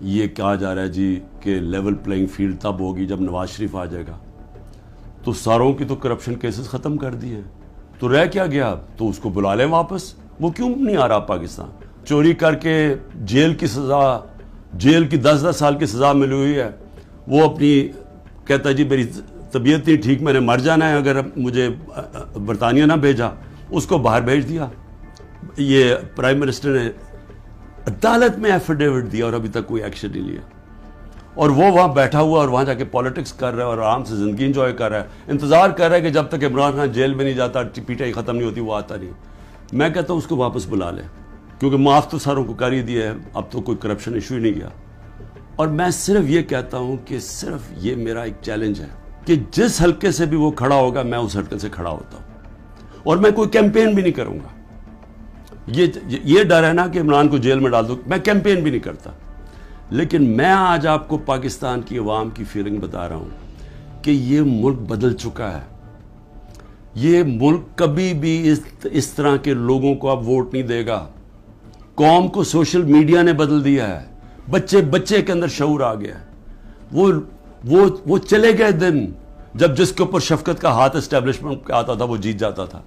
یہ کہا جا رہا ہے جی کہ لیول پلینگ فیلڈ تب ہوگی جب نواز شریف آ جائے گا. تو ساروں کی تو کرپشن کیسز ختم کر دیے ہیں, تو رہ کیا گیا؟ تو اس کو بلا لیں واپس. وہ کیوں نہیں آ رہا پاکستان؟ چوری کر کے جیل کی سزا, جیل کی 10 سال کی سزا ملی ہوئی ہے. وہ اپنی کہتا جی میری طبیعت نہیں ٹھیک, میں نے مر جانا ہے اگر مجھے برطانیہ نہ بھیجا. اس کو باہر بھیج دیا. یہ پرائم منسٹر نے عدالت میں ایفیڈیوٹ دیا اور ابھی تک کوئی ایکشن نہیں لیا. اور وہ وہاں بیٹھا ہوا اور وہاں جا کے پالیٹکس کر رہا ہے اور آرام سے زندگی انجوائے کر رہا ہے. انتظار کر رہا ہے کہ جب تک عمران خان جیل میں نہیں جاتا, پی ٹی آئی ختم نہیں ہوتی, وہ آتا نہیں. میں کہتا ہوں اس کو واپس بلا لیں, کیونکہ معاف تو ساروں کو کر ہی دیا ہے, اب تو کوئی کرپشن ایشو ہی نہیں گیا. اور میں صرف یہ کہتا ہوں کہ صرف یہ میرا ایک چیلنج ہے کہ جس حلقے سے بھی وہ کھڑا ہوگا میں اس حلقے سے کھڑا ہوتا ہوں, اور میں کوئی کیمپین بھی نہیں کروں گا. یہ ڈر ہے نا کہ عمران کو جیل میں ڈال دو, میں کیمپین بھی نہیں کرتا. لیکن میں آج آپ کو پاکستان کی عوام کی فیلنگ بتا رہا ہوں کہ یہ ملک بدل چکا ہے. یہ ملک کبھی بھی اس طرح کے لوگوں کو اب ووٹ نہیں دے گا. قوم کو سوشل میڈیا نے بدل دیا ہے. بچے کے اندر شعور آ گیا ہے. وہ چلے گئے دن جب جس کے اوپر شفقت کا ہاتھ اسٹیبلشمنٹ آتا تھا وہ جیت جاتا تھا.